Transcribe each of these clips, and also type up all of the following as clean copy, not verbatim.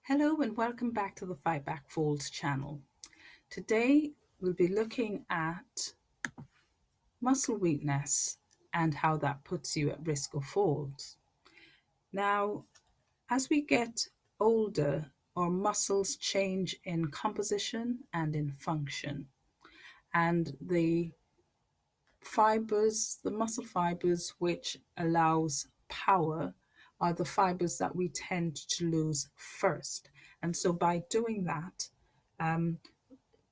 Hello and welcome back to the Fight Back Falls channel. Today we'll be looking at muscle weakness and how that puts you at risk of falls. Now, as we get older, our muscles change in composition and in function, and the muscle fibers which allows power are the fibers that we tend to lose first. And so by doing that,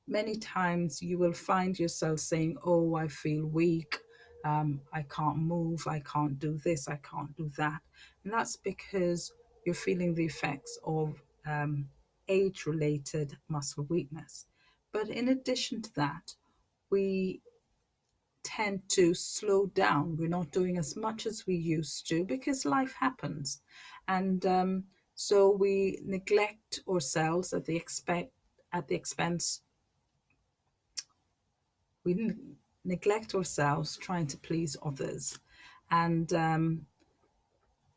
many times you will find yourself saying, "Oh, I feel weak. I can't move. I can't do this. I can't do that." And that's because you're feeling the effects of age related muscle weakness. But in addition to that, we tend to slow down. We're not doing as much as we used to because life happens. And so we neglect ourselves at the expense we neglect ourselves trying to please others. And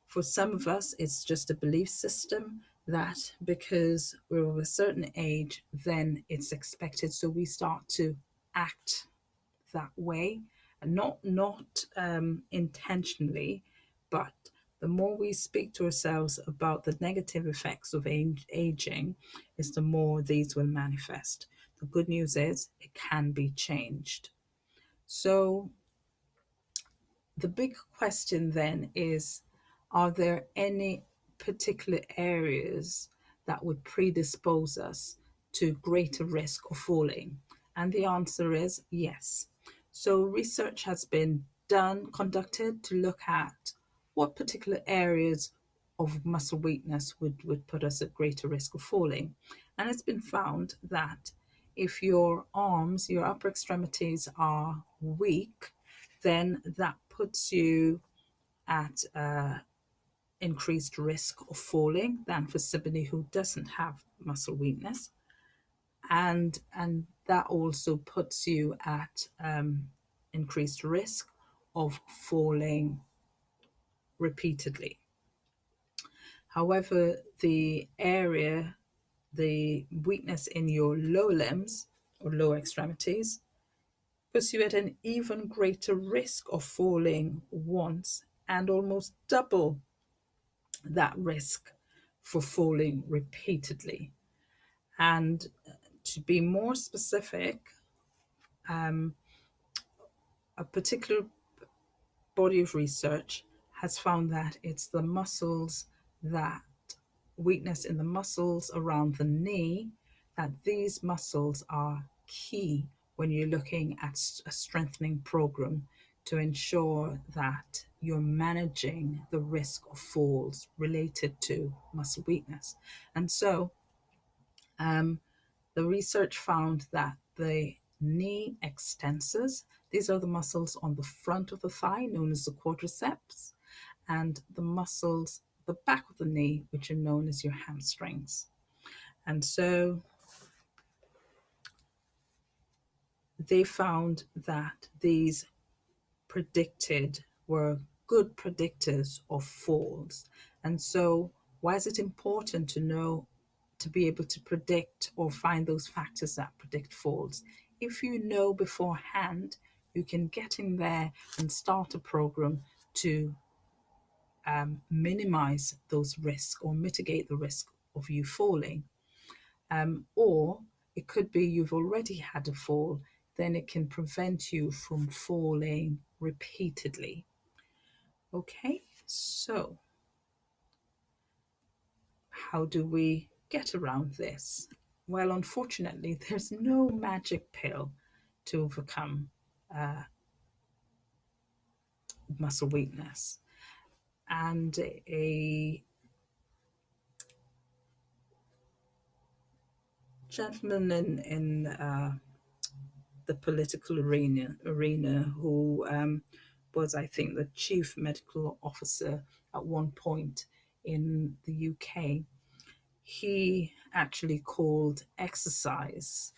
for some of us, it's just a belief system that because we're of a certain age, then it's expected. So we start to act that way, and not intentionally, but the more we speak to ourselves about the negative effects of aging, is the more these will manifest. The good news is it can be changed. So the big question then is, are there any particular areas that would predispose us to greater risk of falling? And the answer is yes. So research has been conducted to look at what particular areas of muscle weakness would put us at greater risk of falling. And it's been found that if your arms, your upper extremities are weak, then that puts you at increased risk of falling than for somebody who doesn't have muscle weakness, and that also puts you at increased risk of falling repeatedly. However, the weakness in your lower limbs or lower extremities puts you at an even greater risk of falling once and almost double that risk for falling repeatedly. And to be more specific, a particular body of research has found that it's the muscles that weakness in the muscles around the knee, that these muscles are key when you're looking at a strengthening program to ensure that you're managing the risk of falls related to muscle weakness. And so the research found that the knee extensors, these are the muscles on the front of the thigh known as the quadriceps, and the muscles the back of the knee, which are known as your hamstrings. And so they found that these were good predictors of falls. And so why is it important to know, to be able to predict or find those factors that predict falls? If you know beforehand, you can get in there and start a program to minimize those risks or mitigate the risk of you falling. Or it could be you've already had a fall, then it can prevent you from falling repeatedly. Okay, so how do we get around this? Well, unfortunately, there's no magic pill to overcome muscle weakness. And a gentleman in the political arena who was, I think, the chief medical officer at one point in the UK, he actually called exercise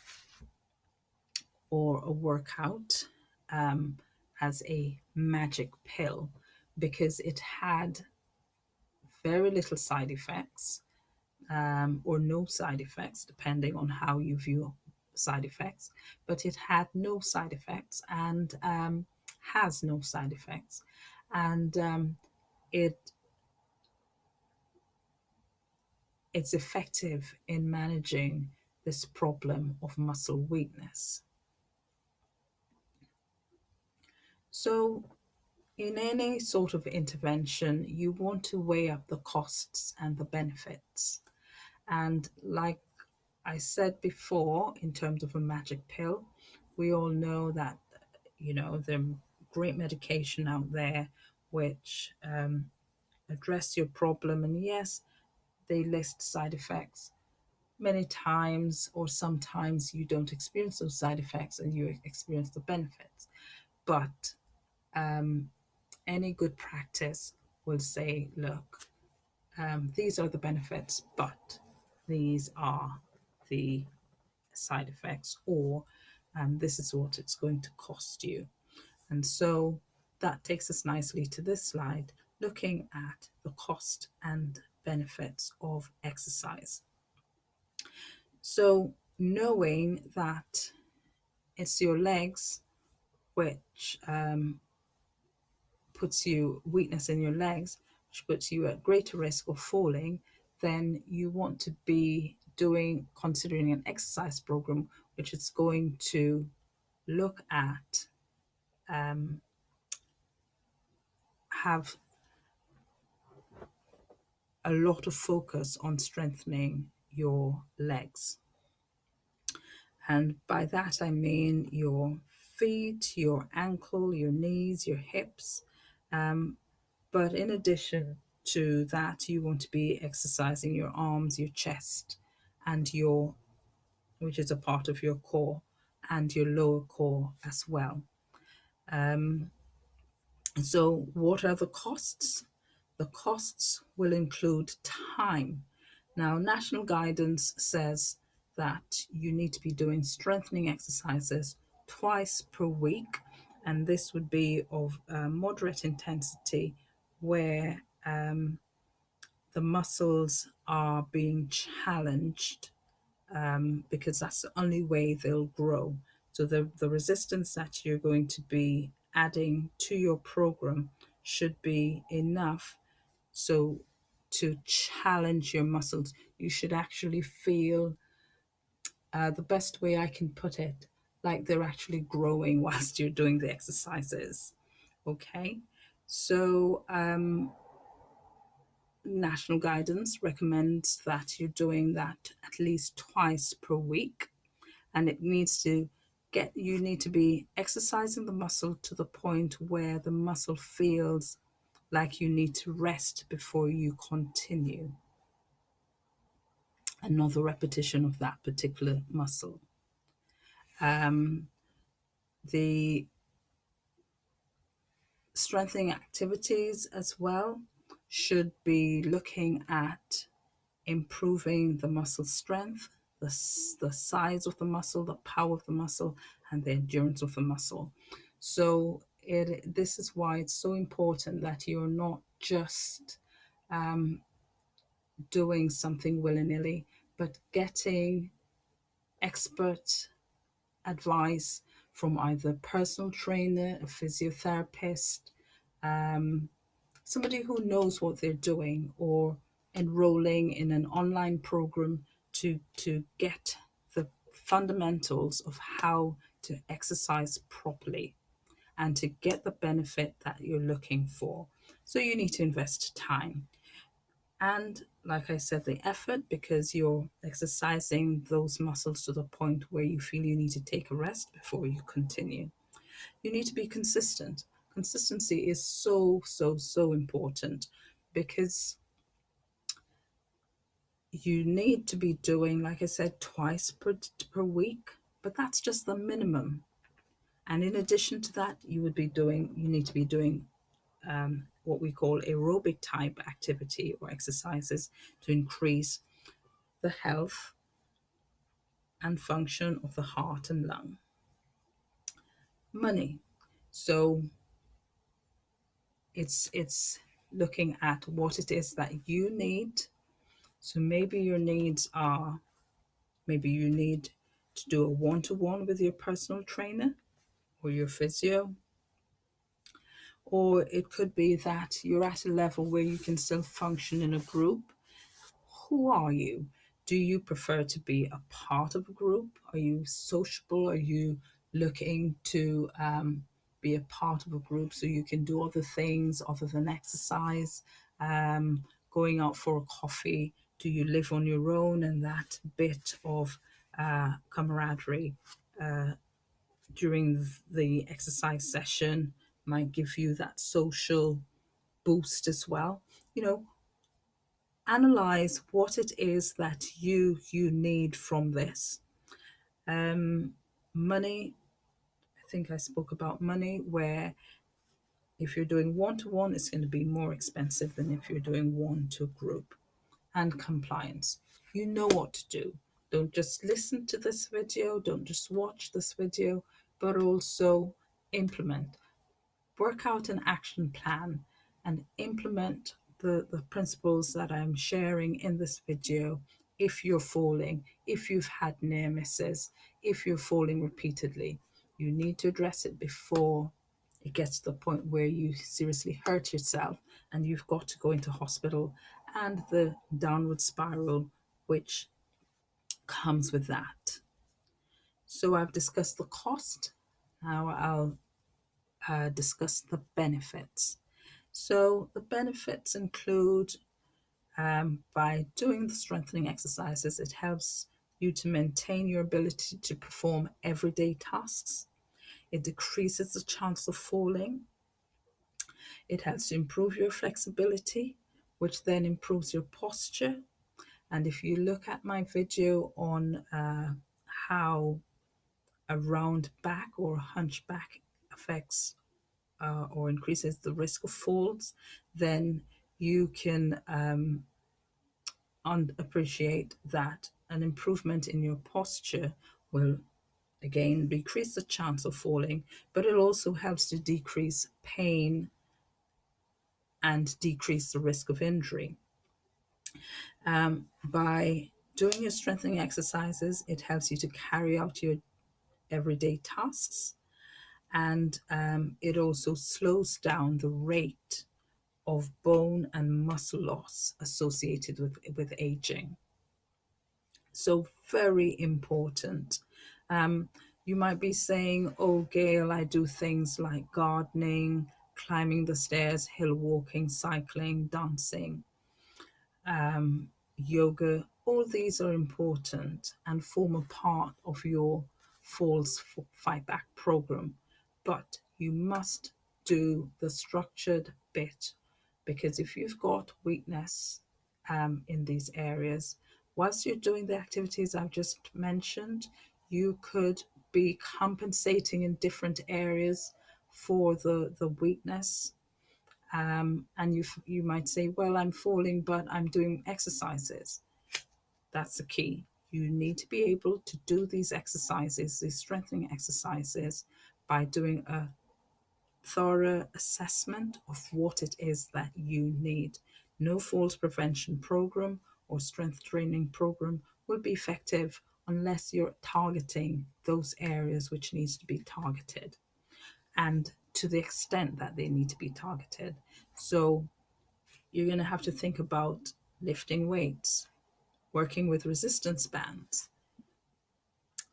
or a workout as a magic pill because it had very little side effects. or no side effects, depending on how you view side effects. But it had no side effects and has no side effects. And it it's effective in managing this problem of muscle weakness. So, in any sort of intervention, you want to weigh up the costs and the benefits. And like I said before, in terms of a magic pill, we all know that, there are great medication out there which address your problem. And yes, they list side effects. Many times or sometimes you don't experience those side effects and you experience the benefits. But um, any good practice will say, look, these are the benefits, but these are the side effects, or this is what it's going to cost you. And so that takes us nicely to this slide, looking at the cost and benefits of exercise. So knowing that it's your legs which puts you weakness in your legs, which puts you at greater risk of falling, then you want to be considering an exercise program which is going to look at have a lot of focus on strengthening your legs. And by that I mean your feet, your ankle, your knees, your hips. But in addition to that, you want to be exercising your arms, your chest, and which is a part of your core, and your lower core as well. So what are the costs? The costs will include time. Now, national guidance says that you need to be doing strengthening exercises twice per week, and this would be of moderate intensity where the muscles are being challenged because that's the only way they'll grow. So the resistance that you're going to be adding to your program should be enough so to challenge your muscles. You should actually feel the best way I can put it, like they're actually growing whilst you're doing the exercises. Okay, so national guidance recommends that you're doing that at least twice per week, and you need to be exercising the muscle to the point where the muscle feels like you need to rest before you continue another repetition of that particular muscle. The strengthening activities as well should be looking at improving the muscle strength, the size of the muscle, the power of the muscle, and the endurance of the muscle. So this is why it's so important that you're not just doing something willy-nilly, but getting expert advice from either a personal trainer, a physiotherapist, somebody who knows what they're doing, or enrolling in an online program to get the fundamentals of how to exercise properly and to get the benefit that you're looking for. So you need to invest time. And like I said, the effort, because you're exercising those muscles to the point where you feel you need to take a rest before you continue. You need to be consistent. Consistency is so, so, so important because you need to be doing, like I said, twice per week, but that's just the minimum. And in addition to that, you need to be doing what we call aerobic type activity or exercises to increase the health and function of the heart and lung. Money. So it's looking at what it is that you need So maybe your needs are, maybe you need to do a one-to-one with your personal trainer or your physio, or it could be that you're at a level where you can still function in a group. Who are you? Do you prefer to be a part of a group? Are you sociable? Are you looking to be a part of a group so you can do other things other than exercise? Going out for a coffee? Do you live on your own and that bit of camaraderie during the exercise session might give you that social boost as well? You know, analyze what it is that you need from this. um Money, I think I spoke about money, where if you're doing one-to-one it's going to be more expensive than if you're doing one to group. And compliance, you know what to do. Don't just listen to this video, don't just watch this video, but also implement. Work out an action plan and implement the principles that I'm sharing in this video. If you're falling, if you've had near misses, if you're falling repeatedly, you need to address it before it gets to the point where you seriously hurt yourself and you've got to go into hospital and the downward spiral which comes with that. So I've discussed the cost. Now I'll discuss the benefits. So the benefits include, by doing the strengthening exercises, it helps you to maintain your ability to perform everyday tasks. It decreases the chance of falling. It helps to improve your flexibility, which then improves your posture. And if you look at my video on how a round back or hunchback affects or increases the risk of falls, then you can appreciate that an improvement in your posture will again decrease the chance of falling, but it also helps to decrease pain and decrease the risk of injury. By doing your strengthening exercises, it helps you to carry out your everyday tasks, and it also slows down the rate of bone and muscle loss associated with aging. So very important. You might be saying, oh, Gail, I do things like gardening, climbing the stairs, hill walking, cycling, dancing, yoga. All these are important and form a part of your Falls Fight Back program. But you must do the structured bit, because if you've got weakness in these areas, whilst you're doing the activities I've just mentioned, you could be compensating in different areas for the weakness. And you might say, well, I'm falling, but I'm doing exercises. That's the key. You need to be able to do these exercises, these strengthening exercises, by doing a thorough assessment of what it is that you need. No falls prevention program or strength training program will be effective unless you're targeting those areas which needs to be targeted, and to the extent that they need to be targeted. So you're going to have to think about lifting weights, working with resistance bands.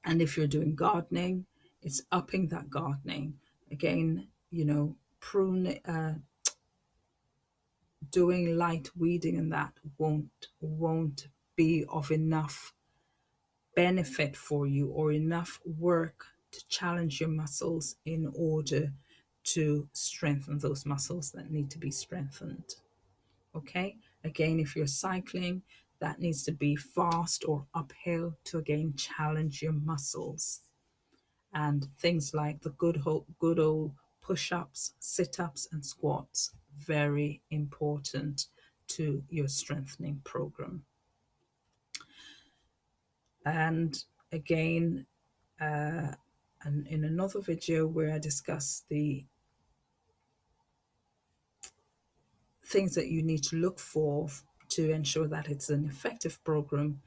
And if you're doing gardening, it's upping that gardening. Again, prune, doing light weeding, and that won't be of enough benefit for you or enough work to challenge your muscles in order to strengthen those muscles that need to be strengthened. Okay, again, if you're cycling, that needs to be fast or uphill to again challenge your muscles. And things like the good old push-ups, sit-ups and squats, very important to your strengthening program. And again, and in another video where I discuss the things that you need to look for to ensure that it's an effective program,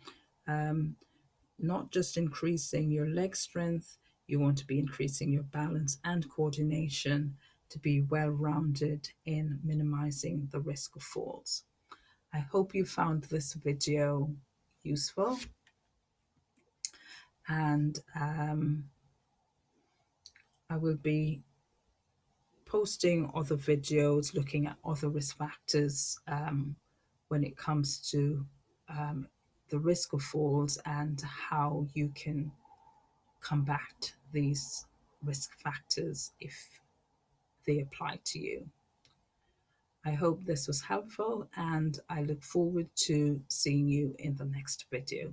not just increasing your leg strength, you want to be increasing your balance and coordination to be well rounded in minimizing the risk of falls. I hope you found this video useful, and I will be posting other videos looking at other risk factors when it comes to the risk of falls and how you can combat these risk factors if they apply to you. I hope this was helpful, and I look forward to seeing you in the next video.